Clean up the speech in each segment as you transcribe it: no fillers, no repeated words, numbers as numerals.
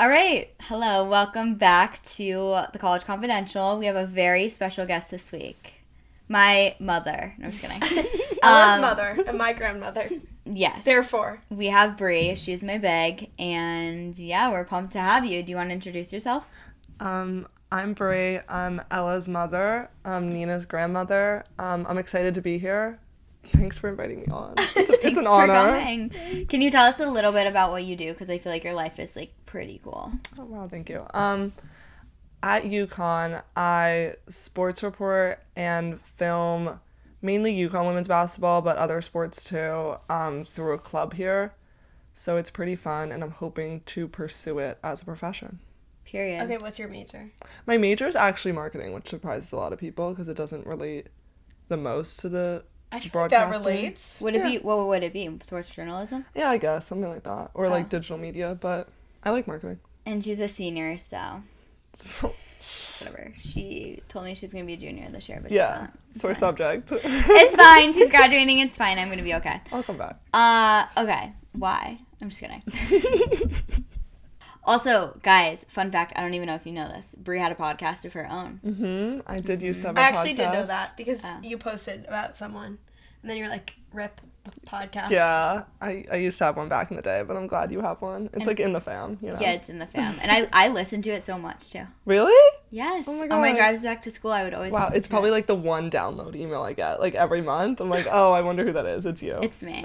All right. Hello. Welcome back to the College Confidential. We have a very special guest this week. My mother. No, I'm just kidding. Ella's mother and my grandmother. Yes. Therefore. We have Bree. She's my big. And yeah, we're pumped to have you. Do you want to introduce yourself? I'm Bree. I'm Ella's mother. I'm Nina's grandmother. I'm excited to be here. Thanks for inviting me on. It's an honor. Coming. Can you tell us a little bit about what you do? Because I feel like your life is like pretty cool. Oh, wow, thank you. At UConn, I sports report and film mainly UConn women's basketball, but other sports too, through a club here. So it's pretty fun, and I'm hoping to pursue it as a profession. Period. Okay, what's your major? My major is actually marketing, which surprises a lot of people because it doesn't relate the most to the I feel like that broadcasting. relates. Would it be, what would it be? Sports journalism? Yeah, I guess, something like that. Or like digital media, but I like marketing. And she's a senior, so So, whatever. She told me she's going to be a junior this year, but yeah, she's not. It's sore fine. subject. It's fine. She's graduating. It's fine. I'm going to be okay. I'll come back. Okay. Why? I'm just kidding. Also, guys, fun fact, I don't even know if you know this. Brie had a podcast of her own. I did used to have a I actually did podcast. know that because you posted about someone, and then you're like, "Rip the podcast." Yeah, I used to have one back in the day, but I'm glad you have one. It's like in the fam, you know? Yeah, it's in the fam. And I listen to it so much, too. Really? Yes. Oh my On my God. drives back to school, I would always Wow, listen it's to probably it. like the one download email I get, like every month. I'm like, oh, I wonder who that is. It's you. It's me.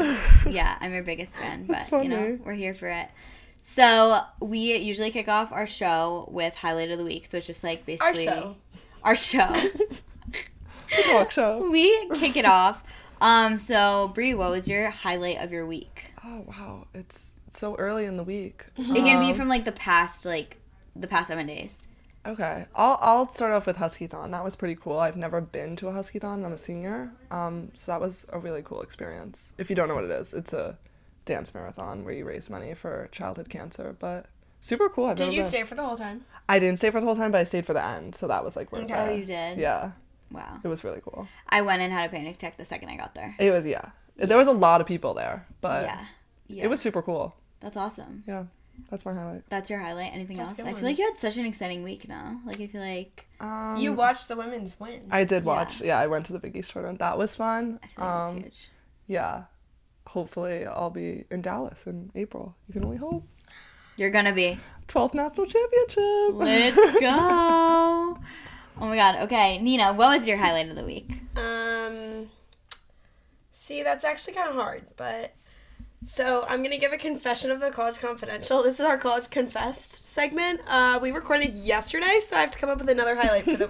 Yeah, I'm your biggest fan, but, That's you know, funny. we're here for it. So, we usually kick off our show with Highlight of the Week. So, it's just like basically... Our show. The talk show. We kick it off. So, Brie, what was your highlight of your week? Oh, wow. It's so early in the week. It can be from, like, the past 7 days. Okay, I'll start off with Huskython. That was pretty cool. I've never been to a Huskython. I'm a senior, so that was a really cool experience. If you don't know what it is, it's a dance marathon where you raise money for childhood cancer, but super cool. Did you stay for the whole time? I didn't stay for the whole time, but I stayed for the end, so that was like worth it. Oh, you did? Yeah, Wow. it was really cool. I went and had a panic attack the second I got there. It was, yeah. There was a lot of people there, but Yeah. it was super cool. That's awesome. Yeah, that's my highlight. That's your highlight. Anything That's a else? good I one. feel like you had such an exciting week now. Like, I feel like... You watched the women's win. I did watch. Yeah, I went to the Big East tournament. That was fun. I feel like it's huge. Yeah. Hopefully I'll be in Dallas in April. You can only hope. You're gonna be. 12th national championship. Let's go. Oh my god. Okay, Nina, what was your highlight of the week? See, that's actually kind of hard, but... So, I'm going to give a confession of the College Confidential. This is our College Confessed segment. We recorded yesterday, so I have to come up with another highlight for the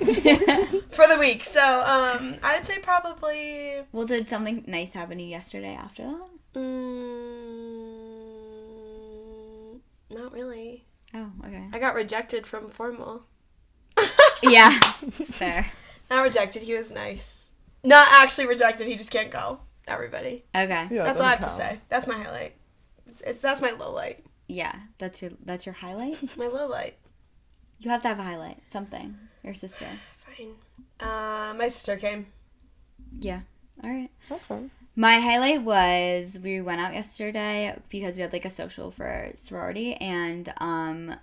for the week. So, I would say probably... Well, did something nice happen to you yesterday after that? Not really. Oh, okay. I got rejected from formal. Yeah. Fair. Not rejected, he was nice. Not actually rejected, he just can't go. Everybody. Okay. Yeah, That's it all I have doesn't to count. say. That's my highlight. That's my low light. Yeah. That's your highlight? My low light. You have to have a highlight. Something. Your sister. Fine. My sister came. Yeah. All right. That's fun. My highlight was we went out yesterday because we had like a social for sorority, and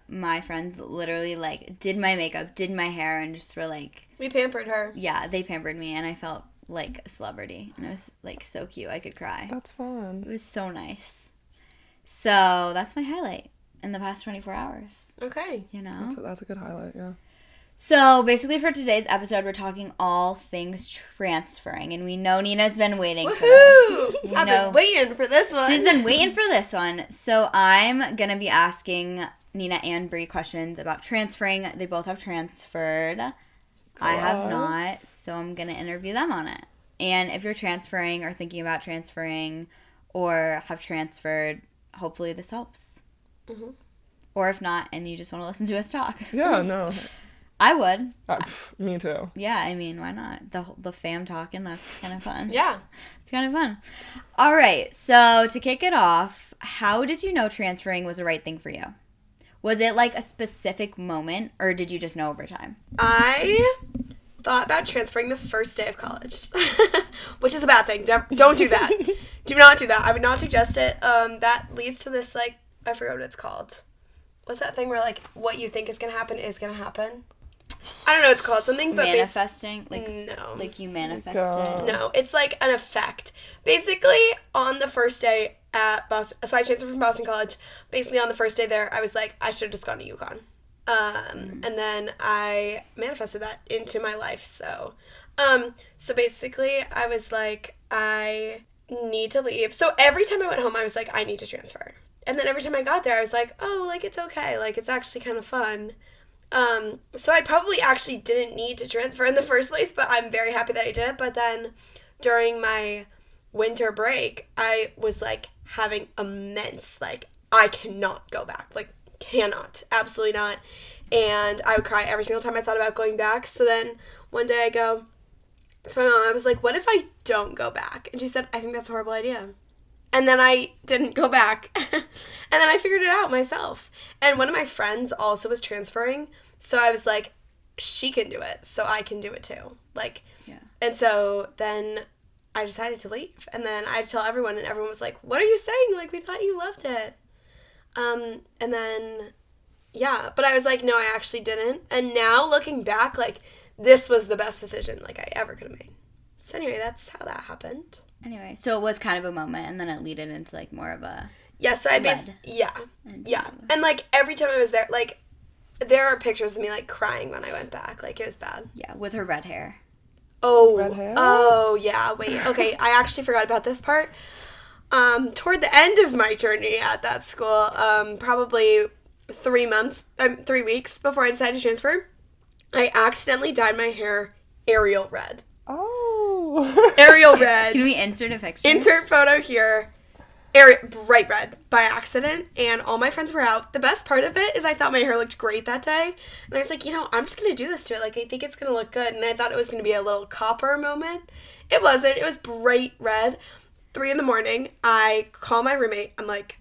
my friends literally like did my makeup, did my hair, and just were like, We pampered her. yeah, they pampered me, and I felt like a celebrity, and it was like so cute. I could cry. That's fun. It was so nice. So that's my highlight in the past 24 hours. Okay. You know. That's a good highlight, yeah. So basically, for today's episode, we're talking all things transferring, and we know Nina's been waiting for this. Woohoo! We I've know- been waiting for this one. She's been waiting for this one. So I'm going to be asking Nina and Brie questions about transferring. They both have transferred. I have not, so I'm going to interview them on it. And if you're transferring or thinking about transferring or have transferred, hopefully this helps. Mm-hmm. Or if not, and you just want to listen to us talk. Yeah, no. I would. Me too. Yeah, I mean, why not? The fam talking, that's kind of fun. Yeah. It's kind of fun. All right, so to kick it off, how did you know transferring was the right thing for you? Was it like a specific moment, or did you just know over time? I thought about transferring the first day of college, which is a bad thing. Don't do that. Do not do that. I would not suggest it. That leads to this, like, I forgot what it's called. what's that thing where, like, what you think is going to happen is going to happen? I don't know what it's called. Something, but manifesting? no. Like you manifested? No, it's like an effect. Basically, on the first day at Boston, so I transferred from Boston College. Basically, on the first day there, I was like, I should have just gone to UConn. And then I manifested that into my life. So basically, I was like, I need to leave. So every time I went home, I was like, I need to transfer. And then every time I got there, I was like, oh, like, it's okay. Like, it's actually kind of fun. So I probably actually didn't need to transfer in the first place, but I'm very happy that I did it. But then during my winter break, I was, like, having immense, like, I cannot go back. Like, cannot. Absolutely not. And I would cry every single time I thought about going back. So then one day I go to my mom, I was like, what if I don't go back? And she said, I think that's a horrible idea. And then I didn't go back. And then I figured it out myself. And one of my friends also was transferring. So I was like, she can do it, so I can do it too. Like, yeah. And so then I decided to leave. And then I had to tell everyone, and everyone was like, what are you saying? Like, we thought you loved it. And then, yeah. But I was like, no, I actually didn't. And now looking back, like, this was the best decision, like, I ever could have made. So anyway, that's how that happened. Anyway, so it was kind of a moment, and then it led into, like, more of a... Yeah, so I yeah. And, like, every time I was there, like, there are pictures of me, like, crying when I went back. Like, it was bad. Yeah, with her red hair. Oh. Red hair? Oh, yeah. Wait. Okay, I actually forgot about this part. Toward the end of my journey at that school, probably 3 weeks before I decided to transfer, I accidentally dyed my hair Ariel red. Oh. Ariel red. Can we insert a picture? Insert photo here. Bright red by accident, and all my friends were out. The best part of it is I thought my hair looked great that day, and I was like, I'm just gonna do this to it. Like, I think it's gonna look good, and I thought it was gonna be a little copper moment. It wasn't. It was bright red. 3 a.m, I call my roommate. I'm like,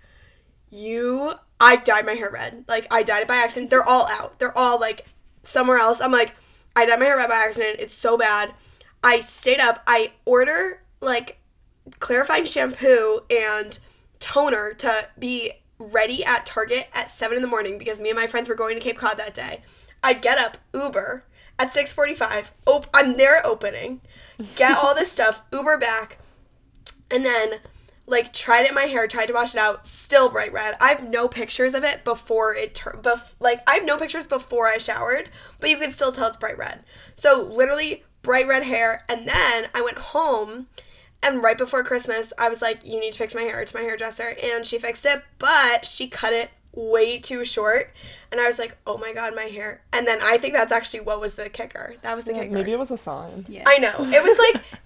I dyed my hair red. Like, I dyed it by accident. They're all out. They're all, like, somewhere else. I'm like, I dyed my hair red by accident. It's so bad. I stayed up. I order, like, clarifying shampoo and toner to be ready at Target at 7 a.m. because me and my friends were going to Cape Cod that day. I get up, Uber, at 6:45. I'm there at opening. Get all this stuff, Uber back, and then, like, tried it in my hair, tried to wash it out, still bright red. I have no pictures of it before it I have no pictures before I showered, but you can still tell it's bright red. So, literally, bright red hair, and then I went home. And right before Christmas, I was like, you need to fix my hair to my hairdresser. And she fixed it, but she cut it way too short. And I was like, oh my God, my hair. And then I think that's actually what was the kicker. That was the kicker. Maybe it was a sign. Yeah. I know. It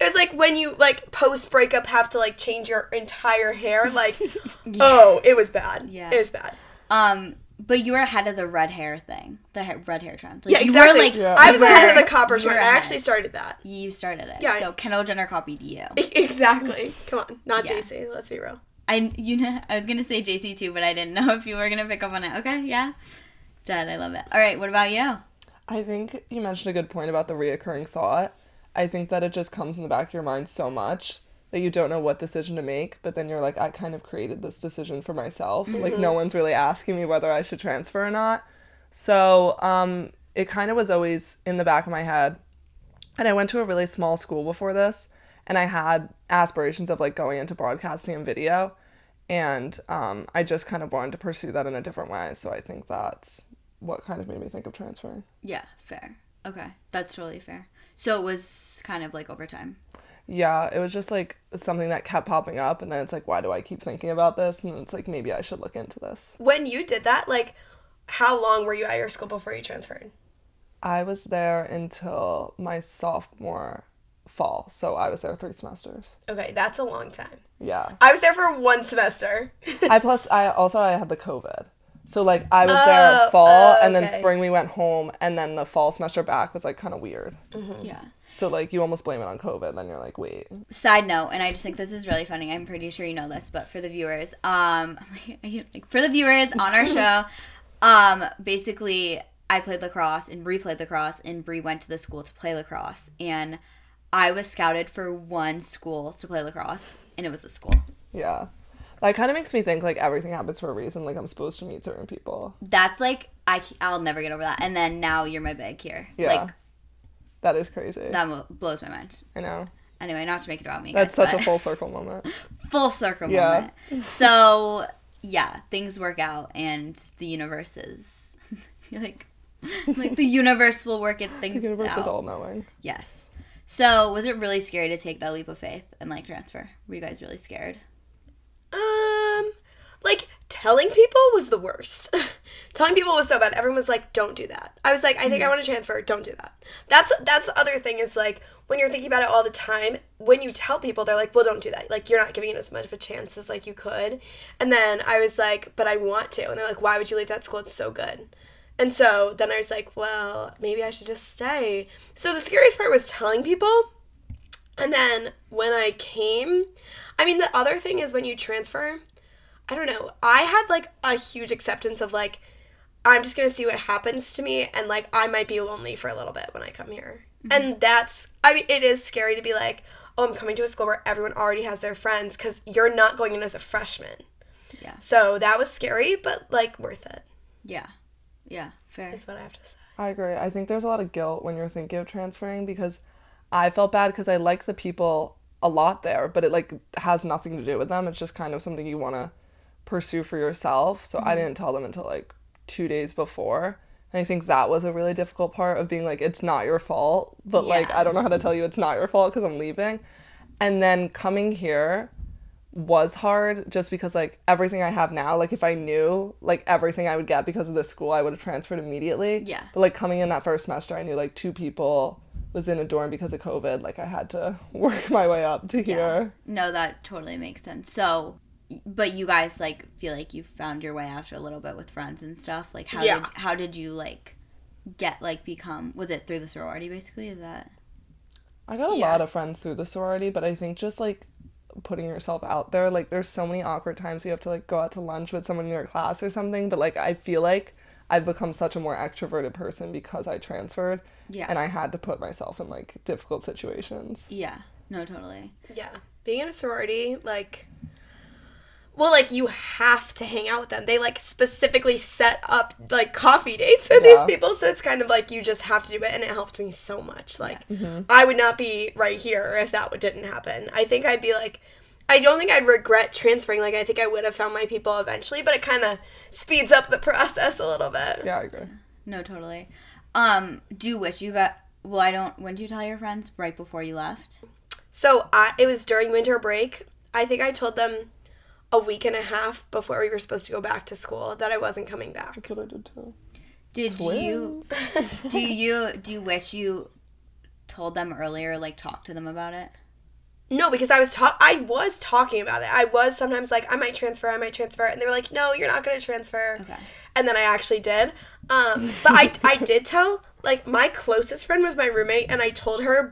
was like when you, like, post-breakup have to, like, change your entire hair. Like, oh, it was bad. Yeah. It was bad. But you were ahead of the red hair thing, red hair trend. Like, Yeah, exactly. You were, like, I was ahead of the copper trend. I ahead. actually started that. You started it. Yeah. So Kendall Jenner copied you. Exactly. Come on. Not Yeah. JC. Let's be real. I was gonna say JC too, but I didn't know if you were gonna pick up on it. Okay, yeah. Dead. I love it. All right. What about you? I think you mentioned a good point about the reoccurring thought. I think that it just comes in the back of your mind so much that you don't know what decision to make, but then you're like, I kind of created this decision for myself. Mm-hmm. Like, no one's really asking me whether I should transfer or not. So it kind of was always in the back of my head. And I went to a really small school before this, and I had aspirations of, like, going into broadcasting and video. And I just kind of wanted to pursue that in a different way. So I think that's what kind of made me think of transferring. Yeah, fair. Okay, that's totally fair. So it was kind of like over time. Yeah, it was just, like, something that kept popping up, and then it's like, why do I keep thinking about this? And it's like, maybe I should look into this. When you did that, like, how long were you at your school before you transferred? I was there until my sophomore fall, so I was there 3 semesters. Okay, that's a long time. Yeah. I was there for 1 semester. I had the COVID. So, like, I was there fall, and then okay. spring we went home, and then the fall semester back was, like, kind of weird. Mm-hmm. Yeah. So, like, you almost blame it on COVID, then you're like, wait. Side note, and I just think this is really funny. I'm pretty sure you know this, but for the viewers, on our show, basically, I played lacrosse and Bree played lacrosse, and Bree went to the school to play lacrosse, and I was scouted for one school to play lacrosse, and it was a school. Yeah. That kind of makes me think, like, everything happens for a reason. Like, I'm supposed to meet certain people. That's, like, I'll never get over that. And then now you're my big here. Yeah. Like, that is crazy. that blows my mind. I know. Anyway, not to make it about me. That's guys, such a full circle moment. Full circle Yeah. moment. So, yeah, things work out and the universe is, like the universe will work it things out. The universe is all-knowing. Yes. So, was it really scary to take that leap of faith and, like, transfer? Were you guys really scared? Like, telling people was the worst. Telling people was so bad. Everyone was like, don't do that. I was like, I think I want to transfer. Don't do that. That's the other thing is, like, when you're thinking about it all the time, when you tell people, they're like, well, don't do that. Like, you're not giving it as much of a chance as, like, you could. And then I was like, but I want to. And they're like, why would you leave that school? It's so good. And so then I was like, well, maybe I should just stay. So the scariest part was telling people. And then when I came, I mean, the other thing is when you transfer, I don't know, I had, like, a huge acceptance of, like, I'm just going to see what happens to me, and, like, I might be lonely for a little bit when I come here. Mm-hmm. And that's, I mean, it is scary to be like, oh, I'm coming to a school where everyone already has their friends, because you're not going in as a freshman. Yeah. So that was scary, but, like, worth it. Yeah. Yeah, fair. Is what I have to say. I agree. I think there's a lot of guilt when you're thinking of transferring, because I felt bad because I like the people a lot there, but it, like, has nothing to do with them. It's just kind of something you want to pursue for yourself. So I didn't tell them until, like, 2 days before. And I think that was a really difficult part of being like, it's not your fault, but like, I don't know how to tell you it's not your fault because I'm leaving. And then coming here was hard just because, like, everything I have now, like, if I knew, like, everything I would get because of this school, I would have transferred immediately. Yeah. But, like, coming in that first semester, I knew, like, 2 people was in a dorm because of COVID. Like, I had to work my way up to here. No, that totally makes sense. So, but you guys, like, feel like you found your way after a little bit with friends and stuff? Like, how did you, like, get, like, become, was it through the sorority, basically? Is that? I got a lot of friends through the sorority, but I think just, like, putting yourself out there, like, there's so many awkward times you have to, like, go out to lunch with someone in your class or something, but, like, I feel like I've become such a more extroverted person because I transferred. Yeah. And I had to put myself in, like, difficult situations. Yeah. No, totally. Yeah. Being in a sorority, like, well, like, you have to hang out with them. They, like, specifically set up, like, coffee dates with these people, so it's kind of like you just have to do it, and it helped me so much. Like, I would not be right here if that didn't happen. I think I'd be, like, I don't think I'd regret transferring. Like, I think I would have found my people eventually, but it kind of speeds up the process a little bit. Yeah, I agree. No, totally. Do you wish you got, when did you tell your friends? Right before you left? So, it was during winter break. I think I told them a week and a half before we were supposed to go back to school that I wasn't coming back. That's what I did too. Do you wish you told them earlier, like, talk to them about it? No, because I was talking about it. I was sometimes like, I might transfer, and they were like, no, you're not going to transfer. Okay. And then I actually did. But I did tell, like, my closest friend was my roommate, and I told her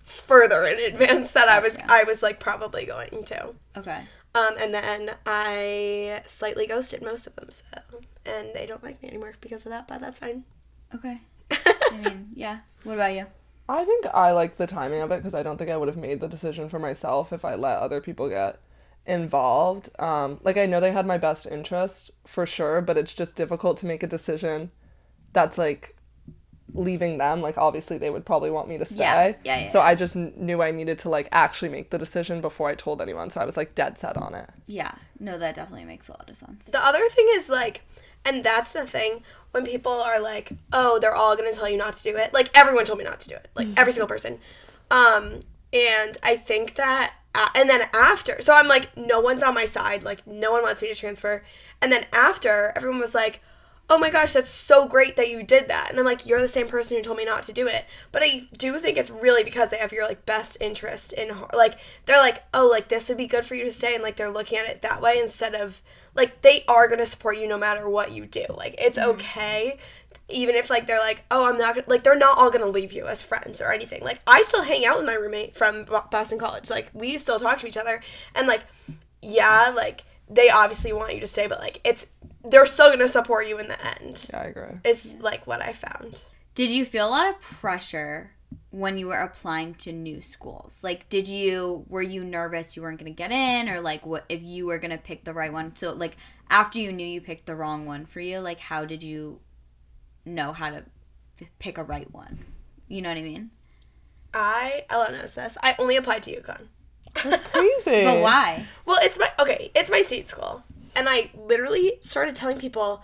further in advance that I was like probably going to. Okay. And then I slightly ghosted most of them, so, and they don't like me anymore because of that, but that's fine. Okay. I mean, yeah. What about you? I think I like the timing of it because I don't think I would have made the decision for myself if I let other people get involved. Like, I know they had my best interest for sure, but it's just difficult to make a decision that's, like, leaving them. Like, obviously they would probably want me to stay. Yeah. So I just knew I needed to, like, actually make the decision before I told anyone. So I was, like, dead set on it. Yeah. No, that definitely makes a lot of sense. The other thing is, like, and that's the thing, when people are like, oh, they're all going to tell you not to do it. Like, everyone told me not to do it. Like, every single person. And I think that, and then after, so I'm like, no one's on my side. Like, no one wants me to transfer. And then after, everyone was like, oh my gosh, that's so great that you did that. And I'm like, you're the same person who told me not to do it. But I do think it's really because they have your, like, best interest in, like, they're like, oh, like, this would be good for you to stay. And, like, they're looking at it that way instead of, like, they are going to support you no matter what you do. Like, it's okay. Even if, like, they're like, oh, I'm not going to, like, they're not all going to leave you as friends or anything. Like, I still hang out with my roommate from Boston College. Like, we still talk to each other. And, like, yeah, like, they obviously want you to stay, but, like, they're still going to support you in the end. Yeah, I agree. Is, like, what I found. Did you feel a lot of pressure when you were applying to new schools? Like, were you nervous you weren't going to get in, or like what if you were going to pick the right one? So like after you knew you picked the wrong one for you, like how did you know how to pick a right one? You know what I mean? Ella knows this. I only applied to UConn. That's crazy. But why? Well, it's my state school. And I literally started telling people,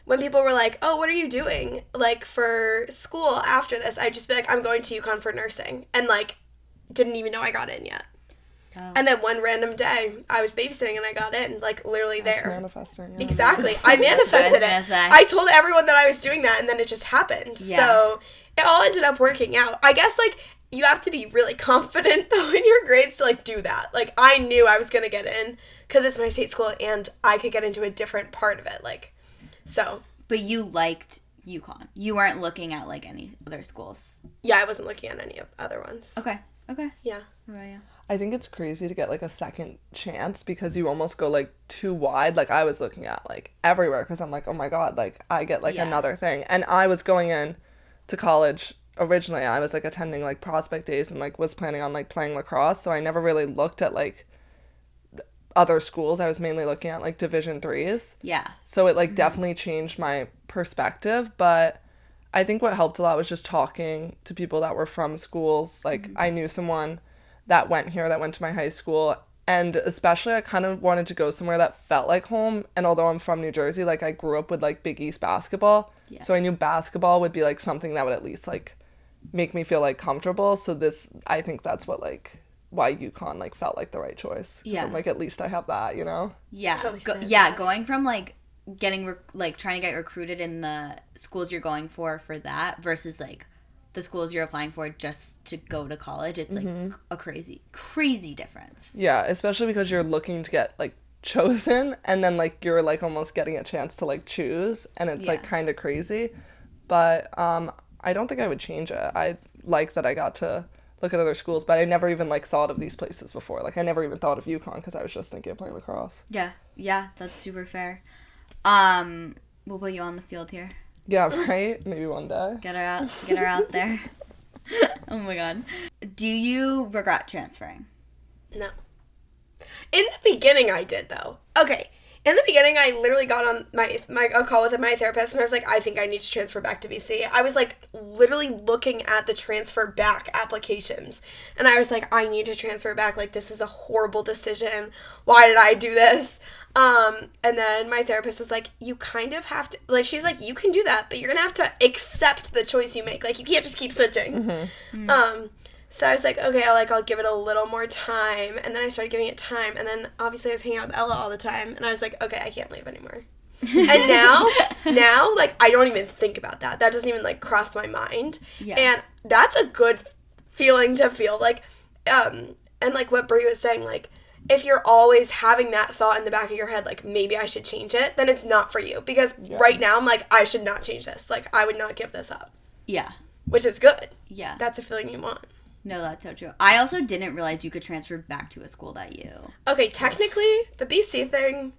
when people were like, oh, what are you doing, like, for school after this? I'd just be like, I'm going to UConn for nursing. And, like, didn't even know I got in yet. Oh. And then one random day, I was babysitting and I got in, like, literally there. That's manifesting. Yeah. Exactly. I manifested it. I told everyone that I was doing that, and then it just happened. Yeah. So it all ended up working out. I guess, like, you have to be really confident, though, in your grades to, like, do that. Like, I knew I was going to get in because it's my state school, and I could get into a different part of it, like. So. But you liked UConn. You weren't looking at, like, any other schools. Yeah, I wasn't looking at any of other ones. Okay. Yeah. Yeah. I think it's crazy to get, like, a second chance because you almost go, like, too wide. Like, I was looking at, like, everywhere because I'm like, oh, my God, like, I get, like, another thing. And I was going in to college originally. I was, like, attending, like, prospect days and, like, was planning on, like, playing lacrosse. So I never really looked at, like, other schools. I was mainly looking at like Division 3s. Yeah. So it like definitely changed my perspective, but I think what helped a lot was just talking to people that were from schools. Like I knew someone that went here, that went to my high school, and especially I kind of wanted to go somewhere that felt like home. And although I'm from New Jersey, like I grew up with like Big East basketball. Yeah. So I knew basketball would be like something that would at least like make me feel like comfortable. So I think that's what like why UConn like felt like the right choice. Yeah. I'm like, at least I have that, you know? Yeah. Going from like getting trying to get recruited in the schools you're going for that versus like the schools you're applying for just to go to college, it's like a crazy difference. Yeah, especially because you're looking to get like chosen and then like you're like almost getting a chance to like choose, and it's like kind of crazy. But I don't think I would change it. I like that I got to look at other schools, but I never even like thought of these places before. Like I never even thought of UConn because I was just thinking of playing lacrosse. Yeah, that's super fair. We'll put you on the field here. Yeah, right? Maybe one day. Get her out there. Oh my God. Do you regret transferring? No. In the beginning I did, though. Okay. In the beginning, I literally got on a call with my therapist, and I was like, I think I need to transfer back to BC. I was, like, literally looking at the transfer back applications, and I was like, I need to transfer back. Like, this is a horrible decision. Why did I do this? And then my therapist was like, you kind of have to, like, she's like, you can do that, but you're going to have to accept the choice you make. Like, you can't just keep switching. So I was like, okay, I'll give it a little more time. And then I started giving it time. And then obviously I was hanging out with Ella all the time. And I was like, okay, I can't leave anymore. And now, like, I don't even think about that. That doesn't even, like, cross my mind. Yeah. And that's a good feeling to feel. Like, and, like, what Brie was saying, like, if you're always having that thought in the back of your head, like, maybe I should change it, then it's not for you. Because right now I'm like, I should not change this. Like, I would not give this up. Yeah. Which is good. Yeah. That's a feeling you want. No, that's so true. I also didn't realize you could transfer back to a school that you... Okay, technically, the BC thing,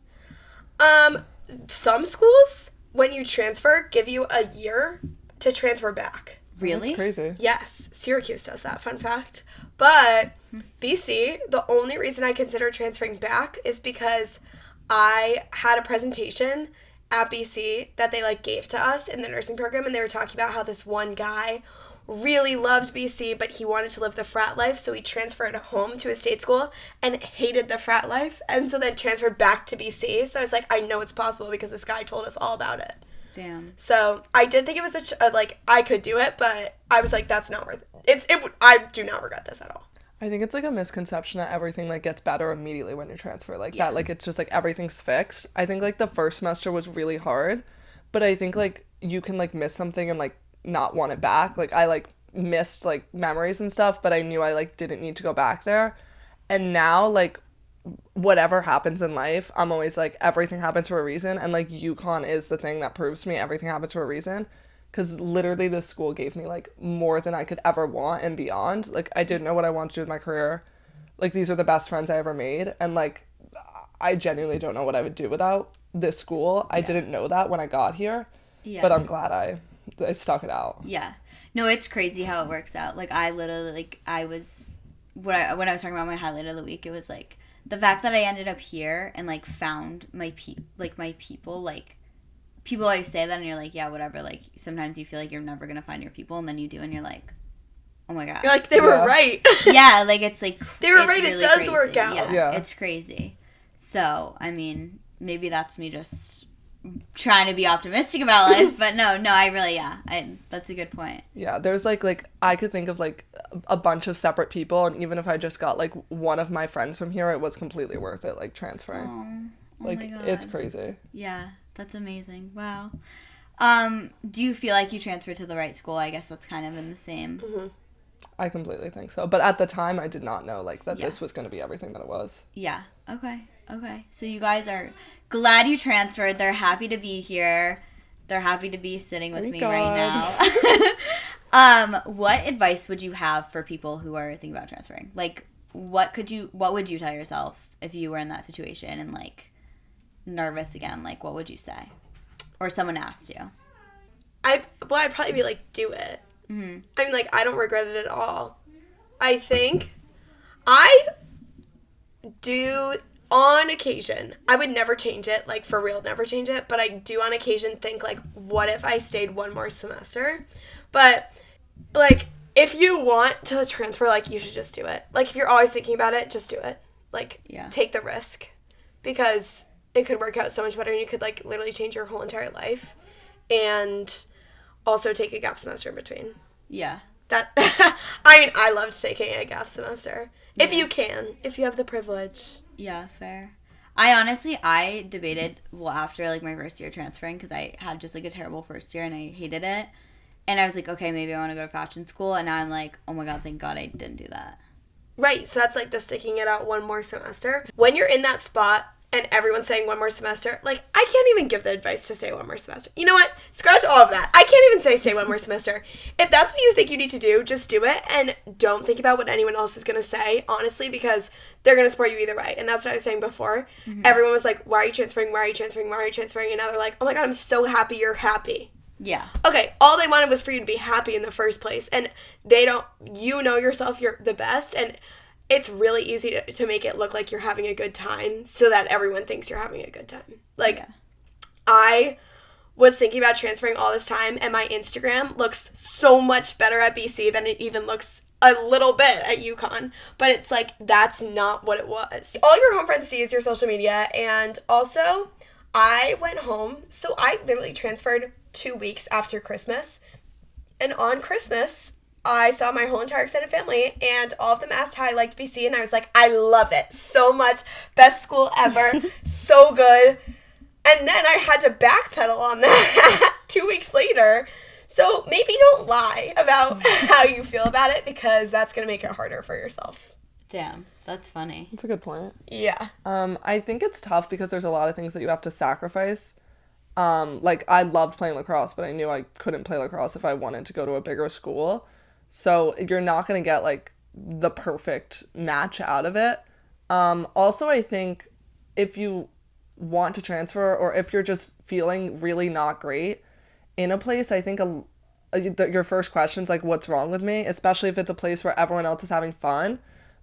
some schools, when you transfer, give you a year to transfer back. Really? That's crazy. Yes, Syracuse does that, fun fact. But BC, the only reason I consider transferring back is because I had a presentation at BC that they, like, gave to us in the nursing program, and they were talking about how this one guy really loved BC, but he wanted to live the frat life, so he transferred home to a state school and hated the frat life, and so then transferred back to BC. So I was like, I know it's possible because this guy told us all about it. Damn. So I did think it was like, I could do it, but I was like, that's not worth it. I do not regret this at all. I think it's like a misconception that everything like gets better immediately when you transfer like that. Like it's just like everything's fixed. I think like the first semester was really hard, but I think like you can like miss something and like not want it back. Like I like missed like memories and stuff, but I knew I like didn't need to go back there. And now like whatever happens in life, I'm always like, everything happens for a reason, and like UConn is the thing that proves to me everything happens for a reason, because literally this school gave me like more than I could ever want and beyond. Like I didn't know what I wanted to do with my career. Like these are the best friends I ever made, and like I genuinely don't know what I would do without this school. I didn't know that when I got here, but I'm glad I I stuck it out. Yeah. No, it's crazy how it works out. Like, I literally, like, when I was talking about my highlight of the week, it was, like, the fact that I ended up here and, like, found my people, like, people always say that and you're like, yeah, whatever. Like, sometimes you feel like you're never going to find your people, and then you do, and you're like, oh my God. You're like, they were right. Yeah, like, it's like, they were right, really it does crazy. work out. Yeah, it's crazy. So, I mean, maybe that's me just trying to be optimistic about life, but no, I really, that's a good point. Yeah, there's like I could think of like a bunch of separate people, and even if I just got like one of my friends from here, it was completely worth it, like transferring. Oh like my God. It's crazy. Yeah, that's amazing. Wow. Do you feel like you transferred to the right school? I guess that's kind of in the same. Mm-hmm. I completely think so, but at the time I did not know like that this was going to be everything that it was. Yeah. Okay. So you guys are glad you transferred. They're happy to be here. They're happy to be sitting with me right now. What advice would you have for people who are thinking about transferring? Like, what would you tell yourself if you were in that situation and like nervous again? Like, what would you say? Or someone asked you. I'd probably be like, do it. Mm-hmm. I mean, like, I don't regret it at all. I think I do on occasion. I would never change it, like, for real, never change it. But I do on occasion think, like, what if I stayed one more semester? But, like, if you want to transfer, like, you should just do it. Like, if you're always thinking about it, just do it. Like, take the risk. Because it could work out so much better, and you could, like, literally change your whole entire life. And also take a gap semester in between. Yeah. That I mean, I loved taking a gap semester. If you can, if you have the privilege. Yeah, fair. I debated, after, like, my first year transferring, because I had just, like, a terrible first year, and I hated it. And I was like, okay, maybe I want to go to fashion school. And now I'm like, oh my God, thank God I didn't do that. Right, so that's, like, the sticking it out one more semester. When you're in that spot, and everyone's saying one more semester, like, I can't even give the advice to stay one more semester. You know what? Scratch all of that. I can't even say stay one more semester. If that's what you think you need to do, just do it, and don't think about what anyone else is going to say, honestly, because they're going to support you either way. And that's what I was saying before. Mm-hmm. Everyone was like, why are you transferring? Why are you transferring? Why are you transferring? And now they're like, oh my God, I'm so happy you're happy. Yeah. Okay, all they wanted was for you to be happy in the first place, and you know yourself, you're the best, and it's really easy to make it look like you're having a good time so that everyone thinks you're having a good time. Like, I was thinking about transferring all this time, and my Instagram looks so much better at BC than it even looks a little bit at UConn. But it's like, that's not what it was. All your home friends see is your social media, and also, I went home, so I literally transferred 2 weeks after Christmas, and on Christmas, I saw my whole entire extended family, and all of them asked how I liked BC, and I was like, I love it so much. Best school ever. So good. And then I had to backpedal on that 2 weeks later. So maybe don't lie about how you feel about it, because that's going to make it harder for yourself. Damn, that's funny. That's a good point. Yeah. I think it's tough because there's a lot of things that you have to sacrifice. Like, I loved playing lacrosse, but I knew I couldn't play lacrosse if I wanted to go to a bigger school. So you're not going to get, like, the perfect match out of it. Also, I think if you want to transfer, or if you're just feeling really not great in a place, I think your first question's like, what's wrong with me? Especially if it's a place where everyone else is having fun.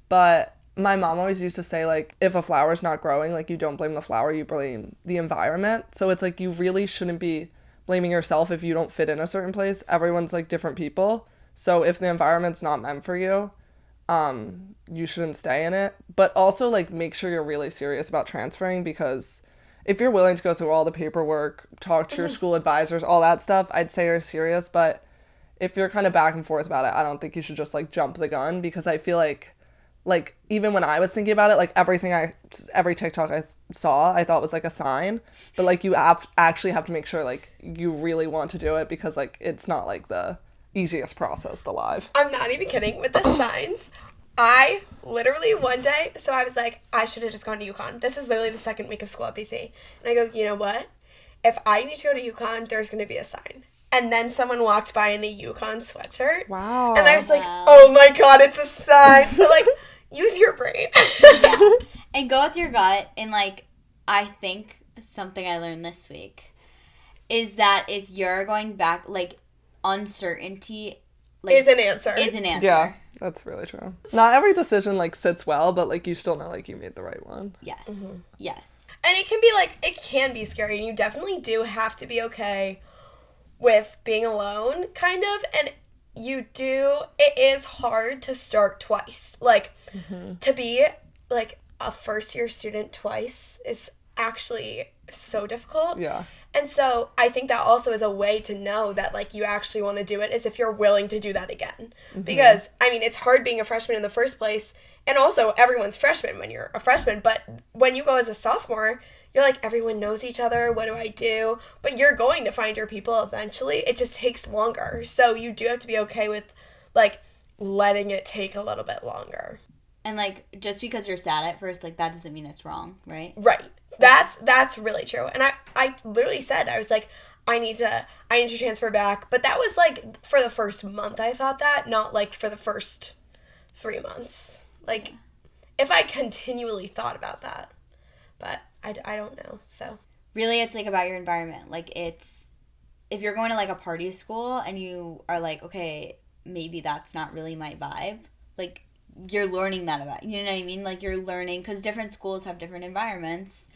But my mom always used to say, like, if a flower's not growing, like, you don't blame the flower, you blame the environment. So it's like, you really shouldn't be blaming yourself if you don't fit in a certain place. Everyone's, like, different people. So if the environment's not meant for you, you shouldn't stay in it. But also, like, make sure you're really serious about transferring, because if you're willing to go through all the paperwork, talk to your school advisors, all that stuff, I'd say you're serious. But if you're kind of back and forth about it, I don't think you should just, like, jump the gun, because I feel like, even when I was thinking about it, like, every TikTok I saw, I thought was, like, a sign. But, like, you actually have to make sure, like, you really want to do it, because, like, it's not, like, the easiest process alive. I'm not even kidding with the signs. I literally one day, so I was like, I should have just gone to UConn. This is literally the second week of school at BC. And I go, you know what? If I need to go to UConn, there's going to be a sign. And then someone walked by in a UConn sweatshirt. Wow. And I was like, oh my God, it's a sign. But, like, use your brain. Yeah. And go with your gut. And, like, I think something I learned this week is that if you're going back, like, uncertainty is an answer. Is an answer. Yeah, that's really true. Not every decision, like, sits well, but, like, you still know, like, you made the right one. Yes. Yes. And it can be, like, it can be scary, and you definitely do have to be okay with being alone, kind of, and it is hard to start twice. Like, to be, like, a first-year student twice is actually so difficult. Yeah. And so I think that also is a way to know that, like, you actually want to do it, is if you're willing to do that again. Because, I mean, it's hard being a freshman in the first place, and also everyone's freshman when you're a freshman, but when you go as a sophomore, you're like, everyone knows each other, what do I do? But you're going to find your people eventually. It just takes longer. So you do have to be okay with, like, letting it take a little bit longer. And, like, just because you're sad at first, like, that doesn't mean it's wrong, right? Right. That's really true. And I literally said, I was like, I need to transfer back. But that was, like, for the first month I thought that, not, like, for the first 3 months. Like, if I continually thought about that. But I don't know, so. Really, it's, like, about your environment. Like, it's, if you're going to, like, a party school and you are like, okay, maybe that's not really my vibe, like, you're learning that about, you know what I mean? Like, you're learning, because different schools have different environments,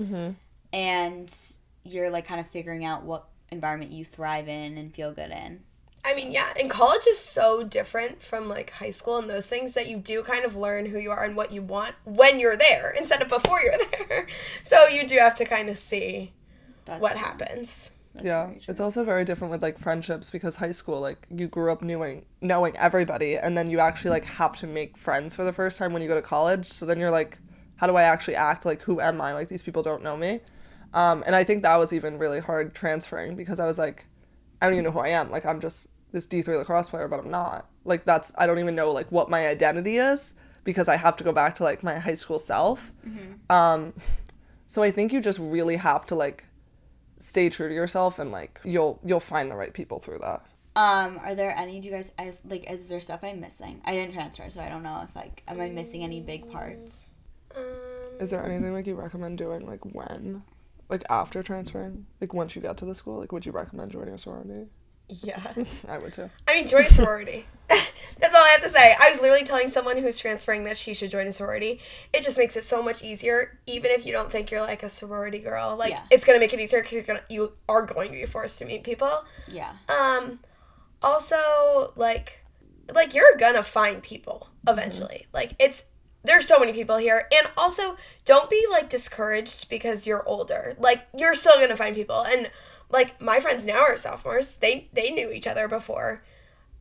and you're, like, kind of figuring out what environment you thrive in and feel good in. I mean, yeah, and college is so different from, like, high school and those things that you do kind of learn who you are and what you want when you're there instead of before you're there. So you do have to kind of see what happens. Yeah, it's also very different with, like, friendships, because high school, like, you grew up knowing everybody, and then you actually, like, have to make friends for the first time when you go to college. So then you're like, how do I actually act? Like, who am I? Like, these people don't know me. And I think that was even really hard transferring, because I was like, I don't even know who I am. Like, I'm just this D3 lacrosse player, but I'm not. Like, I don't even know, like, what my identity is, because I have to go back to, like, my high school self. So I think you just really have to, like, stay true to yourself, and, like, you'll find the right people through that. Are there any, do you guys, is there stuff I'm missing? I didn't transfer, so I don't know if, like, am I missing any big parts? Is there anything, like, you recommend doing, like, like, after transferring? Like, once you get to the school, like, would you recommend joining a sorority? Yeah. I would too. I mean, join a sorority. That's all I have to say. I was literally telling someone who's transferring that she should join a sorority. It just makes it so much easier, even if you don't think you're, like, a sorority girl. Like, it's going to make it easier because you are going to be forced to meet people. Yeah. Also, like you're gonna find people eventually. Like, there's so many people here. And also, don't be, like, discouraged because you're older. Like, you're still gonna find people. And, like, my friends now are sophomores. They knew each other before.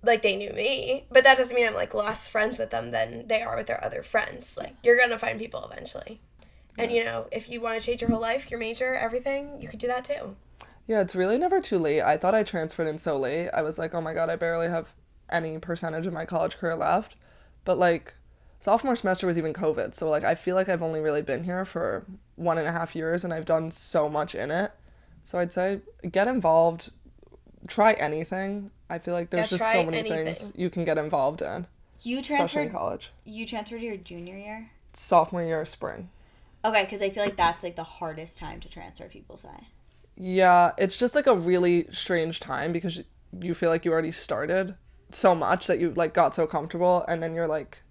Like, they knew me. But that doesn't mean I'm, like, less friends with them than they are with their other friends. Like, you're gonna find people eventually. And, you know, if you want to change your whole life, your major, everything, you could do that too. Yeah, it's really never too late. I thought I transferred in so late. I was like, oh my god, I barely have any percentage of my college career left. But, like, sophomore semester was even COVID. So, like, I feel like I've only really been here for 1.5 years, and I've done so much in it. So I'd say get involved. Try anything. I feel like there's just so many things you can get involved in. Especially in college. You transferred your junior year? Sophomore year, spring. Okay, because I feel like that's, like, the hardest time to transfer, people say. Yeah, it's just, like, a really strange time, because you feel like you already started so much that you, like, got so comfortable, and then you're, like,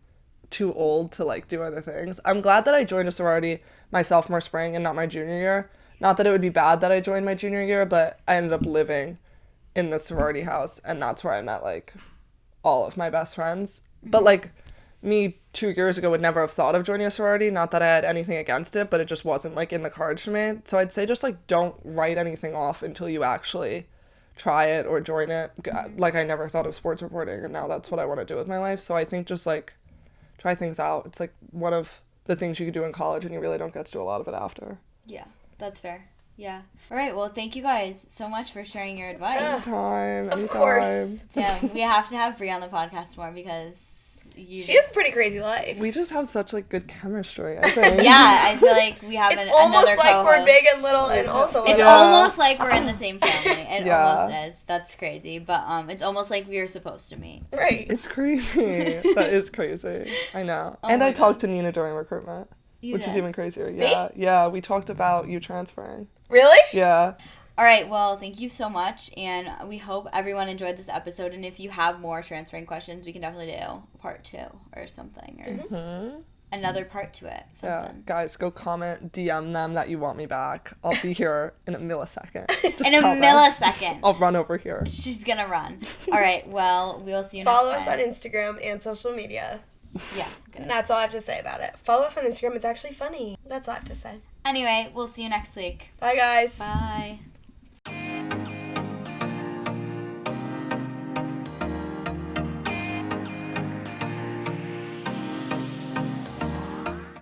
too old to, like, do other things. I'm glad that I joined a sorority my sophomore spring and not my junior year. Not that it would be bad that I joined my junior year, but I ended up living in the sorority house, and that's where I met, like, all of my best friends. But, like, me 2 years ago would never have thought of joining a sorority. Not that I had anything against it, but it just wasn't, like, in the cards for me. So I'd say just, like, don't write anything off until you actually try it or join it. Like, I never thought of sports reporting, and now that's what I want to do with my life. So I think just, like, try things out. It's, like, one of the things you can do in college, and you really don't get to do a lot of it after. Yeah, that's fair. Yeah. All right. Well, thank you guys so much for sharing your advice. Anytime. Of course. Yeah, we have to have Brie on the podcast more, because she has a pretty crazy life. We just have such, like, good chemistry, I think. Yeah, I feel like we have another co-host. It's almost like we're big and little, and also it's little. almost like we're in the same family. It almost is. That's crazy. But it's almost like we were supposed to meet. Right. It's crazy. That is crazy. I know. And I talked to Nina during recruitment. Which is even crazier. Yeah. Me? Yeah, we talked about you transferring. Really? Yeah. All right, well, thank you so much, and we hope everyone enjoyed this episode, and if you have more transferring questions, we can definitely do a part 2 or something, or another part to it, Yeah, something. guys, go comment, DM them that you want me back. I'll be here in a millisecond. Just In a tell them. millisecond. I'll run over here. She's gonna run. All right, well, we'll see you next Follow time. us on Instagram and social media. Yeah, good. And that's all I have to say about it. Follow us on Instagram. It's actually funny. That's all I have to say. Anyway, we'll see you next week. Bye, guys. Bye.